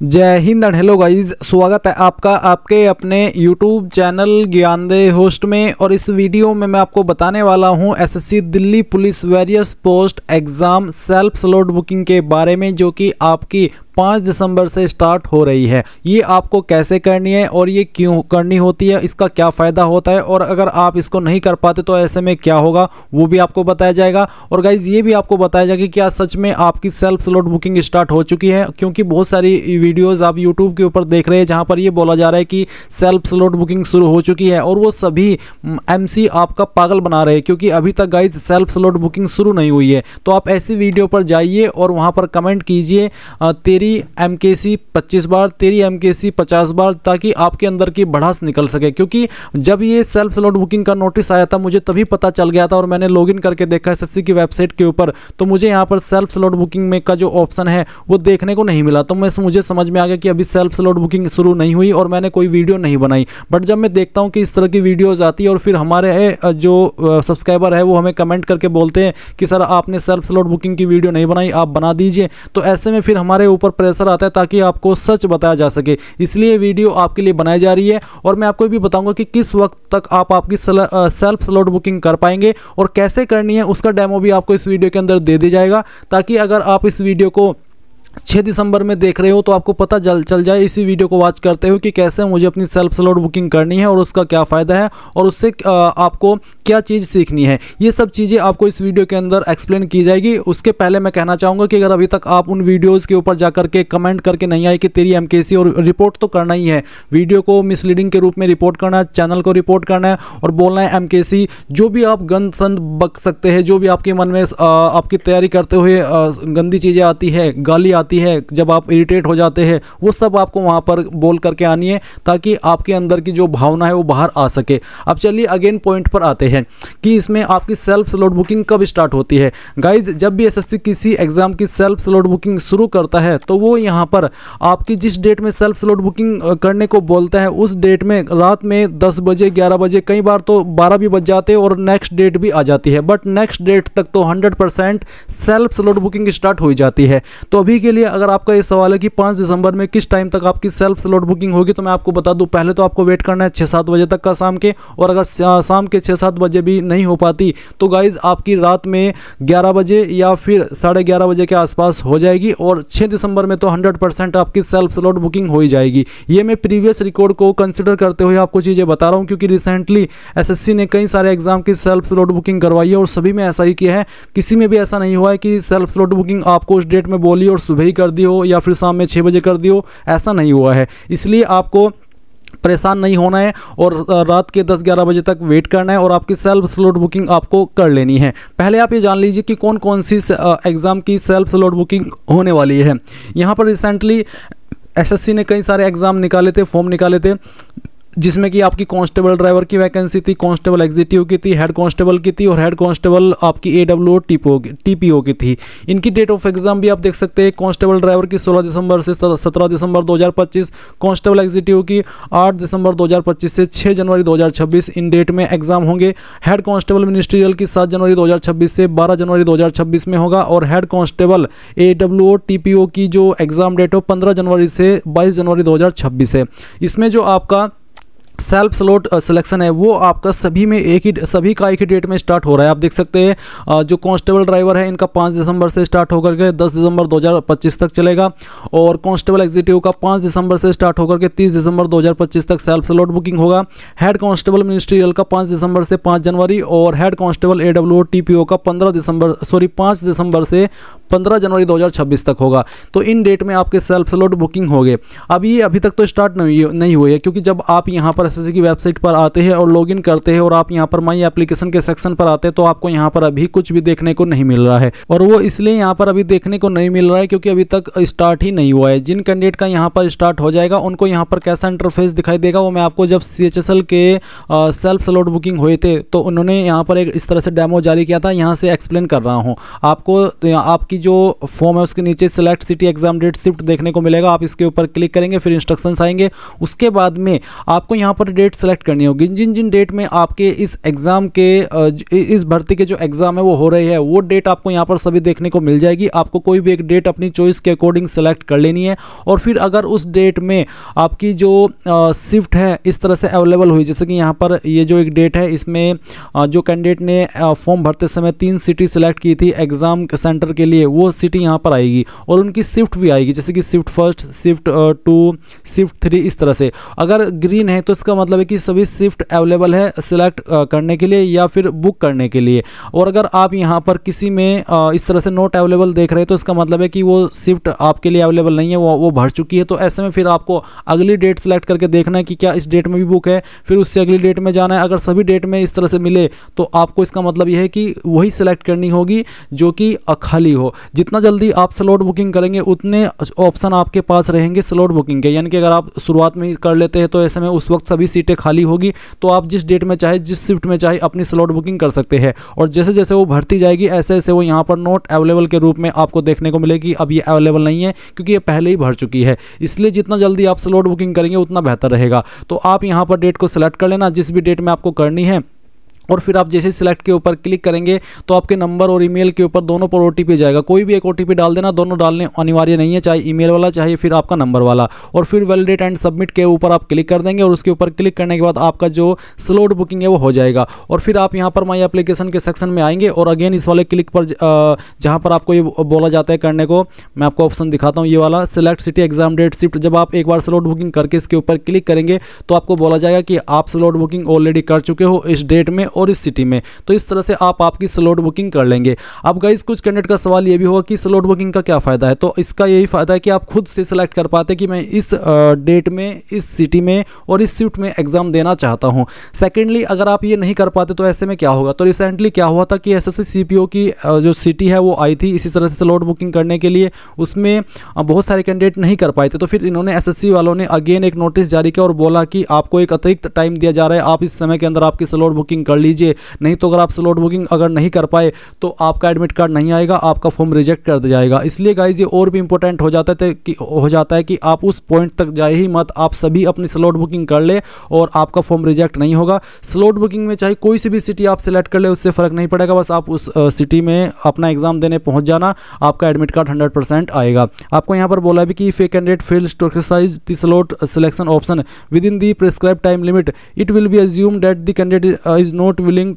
जय Hind and hello guys, स्वागत है आपका आपके अपने YouTube चैनल ज्ञानदे होस्ट में। और इस वीडियो में मैं आपको बताने वाला हूं SSC Delhi police various post exam self slot booking के बारे में, जो कि आपकी 5 दिसंबर से स्टार्ट हो रही है। ये आपको कैसे करनी है और ये क्यों करनी होती है, इसका क्या फ़ायदा होता है, और अगर आप इसको नहीं कर पाते तो ऐसे में क्या होगा वो भी आपको बताया जाएगा। और गाइज ये भी आपको बताया जाएगा कि क्या सच में आपकी सेल्फ स्लॉट बुकिंग स्टार्ट हो चुकी है, क्योंकि बहुत सारी वीडियोस आप यूट्यूब के ऊपर देख रहे हैं जहां पर ये बोला जा रहा है कि सेल्फ स्लॉट बुकिंग शुरू हो चुकी है, और वो सभी एमसी आपका पागल बना रहे हैं, क्योंकि अभी तक गाइज सेल्फ स्लॉट बुकिंग शुरू नहीं हुई है। तो आप ऐसी वीडियो पर जाइए और वहां पर कमेंट कीजिए तेरी एमकेसी 25 बार, तेरी एमकेसी 50 बार, ताकि आपके अंदर की भड़ास निकल सके। क्योंकि जब ये सेल्फ स्लॉट बुकिंग का नोटिस आया था मुझे तभी पता चल गया था, और मैंने लॉगिन करके देखा एसएससी की वेबसाइट के ऊपर, तो मुझे यहाँ पर सेल्फ स्लॉट बुकिंग में का जो ऑप्शन है वो देखने को नहीं मिला। तो मुझे समझ में आ गया कि अभी सेल्फ स्लॉट बुकिंग शुरू नहीं हुई, और मैंने कोई वीडियो नहीं बनाई। बट जब मैं देखता हूँ कि इस तरह की वीडियोज़ आती है और फिर हमारे जो सब्सक्राइबर है वो हमें कमेंट करके बोलते हैं कि सर आपने सेल्फ स्लॉट बुकिंग की वीडियो नहीं बनाई, आप बना दीजिए, तो ऐसे में फिर हमारे ऊपर प्रेशर आता है ताकि आपको सच बताया जा सके। इसलिए वीडियो आपके लिए बनाई जा रही है, और मैं आपको भी बताऊंगा कि किस वक्त तक आप आपकी सेल्फ स्लॉट बुकिंग कर पाएंगे और कैसे करनी है, उसका डेमो भी आपको इस वीडियो के अंदर दे दिया जाएगा, ताकि अगर आप इस वीडियो को 6 दिसंबर में देख रहे हो तो आपको पता चल जाए इसी वीडियो को वॉच करते हो कि कैसे मुझे अपनी सेल्फ स्लॉट बुकिंग करनी है और उसका क्या फ़ायदा है और उससे आपको क्या चीज़ सीखनी है। ये सब चीज़ें आपको इस वीडियो के अंदर एक्सप्लेन की जाएगी। उसके पहले मैं कहना चाहूँगा कि अगर अभी तक आप उन वीडियोज़ के ऊपर जाकर के कमेंट करके नहीं आए कि तेरी एमकेसी, और रिपोर्ट तो करना ही है, वीडियो को मिसलीडिंग के रूप में रिपोर्ट करना है, चैनल को रिपोर्ट करना है और बोलना है एमकेसी, जो भी आप गंद संद बक सकते हैं, जो भी आपके मन में आपकी तैयारी करते हुए गंदी चीज़ें आती है, गाली आती है, जब आप इरिटेट हो जाते हैं, वो सब आपको वहां पर बोल करके आनी है, ताकि आपके अंदर की जो भावना है वो बाहर आ सके। अब चलिए अगेन पॉइंट पर आते हैं कि इसमें आपकी सेल्फ स्लॉट बुकिंग कब स्टार्ट होती है। गाइज जब भी एसएससी किसी एग्जाम की सेल्फ स्लॉट बुकिंग शुरू करता है तो वो यहाँ पर आपकी जिस डेट में सेल्फ स्लॉट बुकिंग करने को बोलता है उस डेट में रात में 10 बजे 11 बजे, कई बार तो 12 भी बज जाते हैं और नेक्स्ट डेट भी आ जाती है, बट नेक्स्ट डेट तक तो 100% सेल्फ स्लॉट बुकिंग स्टार्ट हो जाती है। तो अभी के लिए अगर आपका ये सवाल है कि 5 दिसंबर में किस टाइम तक आपकी सेल्फ स्लॉट बुकिंग होगी, तो मैं आपको बता दूं, पहले तो आपको वेट करना है 6-7 बजे तक का शाम के, और अगर शाम के 6-7 बजे भी नहीं हो पाती तो गाइज आपकी रात में 11 बजे या फिर 11:30 बजे के आसपास हो जाएगी, और 6 दिसंबर में तो 100% आपकी सेल्फ स्लॉट बुकिंग हो ही जाएगी। ये मैं प्रीवियस रिकॉर्ड को कंसिडर करते हुए आपको चीज़ें बता रहा हूँ, क्योंकि रिसेंटली एसएससी ने कई सारे एग्जाम की सेल्फ स्लॉट बुकिंग करवाई है और सभी में ऐसा ही किया है। किसी में भी ऐसा नहीं हुआ है कि सेल्फ स्लॉट बुकिंग आपको उस डेट में बोली और सुबह ही कर दी हो या फिर शाम में 6 बजे कर दियो, ऐसा नहीं हुआ है। इसलिए आपको परेशान नहीं होना है और रात के 10-11 बजे तक वेट करना है और आपकी सेल्फ स्लॉट बुकिंग आपको कर लेनी है। पहले आप ये जान लीजिए कि कौन कौन सी एग्ज़ाम की सेल्फ स्लॉट बुकिंग होने वाली है। यहाँ पर रिसेंटली एसएससी ने कई सारे एग्ज़ाम निकाले थे, फॉर्म निकाले थे, जिसमें कि आपकी कांस्टेबल ड्राइवर की वैकेंसी थी, कांस्टेबल एग्जीक्यूटिव की थी, हेड कांस्टेबल की थी, और हेड कांस्टेबल आपकी एडब्ल्यूओ टीपीओ की थी। इनकी डेट ऑफ एग्जाम भी आप देख सकते हैं। कांस्टेबल ड्राइवर की 16 दिसंबर से 17 दिसंबर 2025, कांस्टेबल एग्जीक्यूटिव की 8 दिसंबर 2025 से 6 जनवरी 2026 इन डेट में एग्जाम होंगे। हेड कांस्टेबल मिनिस्ट्रियल की 7 जनवरी 2026 से 12 जनवरी 2026 में होगा, और हेड कांस्टेबल एडब्ल्यूओ टीपीओ की जो एग्जाम डेट हो 15 जनवरी से 22 जनवरी 2026 है। इसमें जो आपका सेल्फ स्लॉट सिलेक्शन है वो आपका सभी का एक ही डेट में स्टार्ट हो रहा है। आप देख सकते हैं जो कांस्टेबल ड्राइवर है इनका 5 दिसंबर से स्टार्ट होकर के 10 दिसंबर 2025 तक चलेगा, और कांस्टेबल एग्जीक्यूटिव का 5 दिसंबर से स्टार्ट होकर के 30 दिसंबर 2025 तक सेल्फ स्लॉट बुकिंग होगा। हेड कांस्टेबल मिनिस्ट्रियल का 5 दिसंबर से 5 जनवरी, और हेड कांस्टेबल एडब्ल्यूओ टीपीओ का 5 दिसंबर से 15 जनवरी 2026 तक होगा। तो इन डेट में आपके सेल्फ स्लॉट बुकिंग होंगे। अभी तक तो स्टार्ट नहीं हुई है, क्योंकि जब आप यहाँ पर एसएससी की वेबसाइट पर आते हैं और लॉगिन करते हैं और आप यहाँ पर माई एप्लीकेशन के सेक्शन पर आते हैं तो आपको यहाँ पर अभी कुछ भी देखने को नहीं मिल रहा है, और वो इसलिए यहाँ पर अभी देखने को नहीं मिल रहा है क्योंकि अभी तक स्टार्ट ही नहीं हुआ है। जिन कैंडिडेट का यहाँ पर स्टार्ट हो जाएगा उनको यहाँ पर कैसा इंटरफेस दिखाई देगा वो मैं आपको जब CHSL के सेल्फ स्लॉट बुकिंग हुए थे तो उन्होंने यहाँ पर एक इस तरह से डेमो जारी किया था, यहाँ से एक्सप्लेन कर रहा हूँ आपको। आपकी जो फॉर्म है उसके नीचे select city exam date shift देखने को मिलेगा, आप इसके ऊपर क्लिक करेंगे, फिर इंस्ट्रक्शंस आएंगे। उसके बाद में आपको यहाँ पर डेट सेलेक्ट करनी होगी। जिन जिन डेट में आपके इस एग्ज़ाम के इस भर्ती के जो एग्ज़ाम है वो हो रहे हैं, वो डेट आपको यहाँ पर सभी देखने को मिल जाएगी। आपको कोई भी एक डेट अपनी चॉइस के अकॉर्डिंग सेलेक्ट कर लेनी है, और फिर अगर उस डेट में आपकी जो शिफ्ट है इस तरह से अवेलेबल हुई, जैसे कि यहाँ पर ये जो एक डेट है, इसमें जो कैंडिडेट ने फॉर्म भरते समय 3 सिटी सेलेक्ट की थी एग्ज़ाम सेंटर के लिए, वो सिटी यहाँ पर आएगी और उनकी शिफ्ट भी आएगी, जैसे कि शिफ्ट 1, शिफ्ट 2, शिफ्ट 3, इस तरह से। अगर ग्रीन है तो इसका मतलब है कि सभी शिफ्ट अवेलेबल है सिलेक्ट करने के लिए या फिर बुक करने के लिए। और अगर आप यहाँ पर किसी में इस तरह से नोट अवेलेबल देख रहे हैं तो इसका मतलब है कि वो शिफ्ट आपके लिए अवेलेबल नहीं है, वो भर चुकी है। तो ऐसे में फिर आपको अगली डेट सेलेक्ट करके देखना है कि क्या इस डेट में भी बुक है, फिर उससे अगली डेट में जाना है। अगर सभी डेट में इस तरह से मिले तो आपको इसका मतलब यह है कि वही सिलेक्ट करनी होगी जो कि खाली हो। जितना जल्दी आप स्लॉट बुकिंग करेंगे उतने ऑप्शन आपके पास रहेंगे स्लॉट बुकिंग के, यानी कि अगर आप शुरुआत में ही कर लेते हैं तो ऐसे में उस वक्त सभी सीटें खाली होगी, तो आप जिस डेट में चाहे, जिस शिफ्ट में चाहे अपनी स्लॉट बुकिंग कर सकते हैं। और जैसे जैसे वो भरती जाएगी ऐसे ऐसे वो यहाँ पर नोट अवेलेबल के रूप में आपको देखने को मिलेगी। अब ये अवेलेबल नहीं है क्योंकि ये पहले ही भर चुकी है, इसलिए जितना जल्दी आप स्लॉट बुकिंग करेंगे उतना बेहतर रहेगा। तो आप यहाँ पर डेट को सिलेक्ट कर लेना जिस भी डेट में आपको करनी है, और फिर आप जैसे सिलेक्ट के ऊपर क्लिक करेंगे तो आपके नंबर और ईमेल के ऊपर दोनों पर ओटीपी जाएगा। कोई भी एक ओटीपी डाल देना, दोनों डालने अनिवार्य नहीं है, चाहे ईमेल वाला चाहे फिर आपका नंबर वाला। और फिर वैलिडेट एंड सबमिट के ऊपर आप क्लिक कर देंगे और उसके ऊपर क्लिक करने के बाद आपका जो स्लॉट बुकिंग है वो हो जाएगा। और फिर आप यहाँ पर माई एप्लीकेशन के सेक्शन में आएंगे और अगेन इस वाले क्लिक पर जहाँ पर आपको ये बोला जाता है करने को, मैं आपको ऑप्शन दिखाता हूँ, ये वाला select city exam date shift. जब आप एक बार स्लॉट बुकिंग करके इसके ऊपर क्लिक करेंगे तो आपको बोला जाएगा कि आप स्लॉट बुकिंग ऑलरेडी कर चुके हो इस डेट में और इस सिटी में। तो इस तरह से आप आपकी स्लॉट बुकिंग कर लेंगे। अब गाइस कुछ कैंडिडेट का सवाल ये भी होगा कि स्लॉट बुकिंग का क्या फ़ायदा है, तो इसका यही फ़ायदा है कि आप खुद से सिलेक्ट कर पाते कि मैं इस डेट में, इस सिटी में और इस शिफ्ट में एग्जाम देना चाहता हूं। सेकेंडली अगर आप ये नहीं कर पाते तो ऐसे में क्या होगा, तो रिसेंटली क्या हुआ था कि एसएससी सीपीओ की जो सिटी है वो आई थी इसी तरह से स्लॉट बुकिंग करने के लिए, उसमें बहुत सारे कैंडिडेट नहीं कर पाए थे। तो फिर इन्होंने एसएससी वालों ने अगेन एक नोटिस जारी किया और बोला कि आपको एक अतिरिक्त टाइम दिया जा रहा है, आप इस समय के अंदर आपकी स्लॉट बुकिंग कर लीजिए, नहीं तो अगर आप स्लॉट बुकिंग अगर नहीं कर पाए तो आपका एडमिट कार्ड नहीं आएगा, आपका फॉर्म रिजेक्ट कर दिया जाएगा। इसलिए गाइज ये और भी इंपॉर्टेंट हो जाता है कि आप उस पॉइंट तक जाए ही मत, आप सभी अपनी स्लॉट बुकिंग कर ले और आपका फॉर्म रिजेक्ट नहीं होगा। स्लॉट बुकिंग में चाहे कोई सी भी सिटी आप सिलेक्ट कर ले उससे फर्क नहीं पड़ेगा, बस आप उस सिटी में अपना एग्जाम देने पहुंच जाना, आपका एडमिट कार्ड 100% आएगा। आपको यहाँ पर बोला भी कि if a candidate fails to exercise the slot selection option within the prescribe time limit it will be assume that the candidate is not willing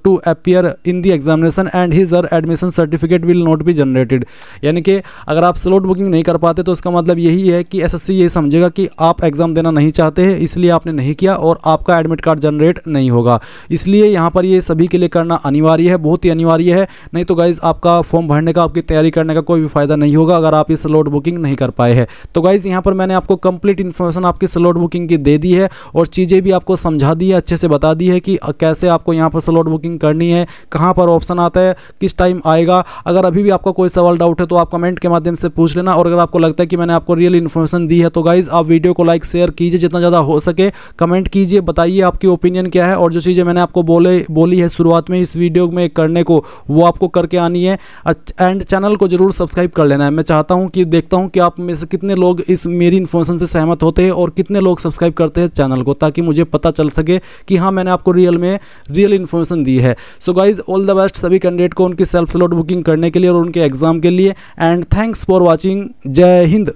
to appear in the examination and his or admission certificate will not be generated. यानी कि अगर आप slot booking नहीं कर पाते तो उसका मतलब यही है कि एसएससी ये समझेगा कि आप एग्जाम देना नहीं चाहते हैं, इसलिए आपने नहीं किया और आपका एडमिट कार्ड जनरेट नहीं होगा। इसलिए यहाँ पर ये सभी के लिए करना अनिवार्य है, बहुत ही अनिवार्य है, नहीं तो गाइज आपका फॉर्म भरने का, आपकी तैयारी करने का कोई भी फायदा नहीं होगा अगर आप इस स्लॉट बुकिंग नहीं कर पाए हैं। तो गाइज यहाँ पर मैंने आपको कंप्लीट इन्फॉर्मेशन आपकी स्लॉट बुकिंग की दे दी है और चीज़ें भी आपको समझा दी है, अच्छे से बता दी है कि कैसे आपको यहाँ पर स्लॉट बुकिंग करनी है, कहाँ पर ऑप्शन आता है, किस टाइम आएगा। अगर अभी भी आपका कोई सवाल डाउट है तो आप कमेंट के माध्यम से पूछ लेना, और अगर आपको लगता है कि मैंने आपको रियल इन्फॉर्मेशन दी है तो गाइज आप वीडियो को लाइक शेयर कीजिए, जितना ज़्यादा हो सके कमेंट कीजिए, बताइए आपकी ओपिनियन क्या है, और जो चीज़ें मैंने आपको बोली है शुरुआत में इस वीडियो में करने को वो आपको करके आनी है। एंड चैनल को जरूर सब्सक्राइब कर लेना है। मैं चाहता हूँ कि देखता हूँ कि आप में से कितने लोग इस मेरी इन्फॉर्मेशन से सहमत होते हैं और कितने लोग सब्सक्राइब करते हैं चैनल को, ताकि मुझे पता चल सके कि हाँ मैंने आपको रियल इन्फॉर्मेशन दी है। So guys all the best सभी कैंडिडेट को उनकी सेल्फ स्लॉट बुकिंग करने के लिए और उनके एग्जाम के लिए, एंड थैंक्स फॉर वॉचिंग। जय हिंद।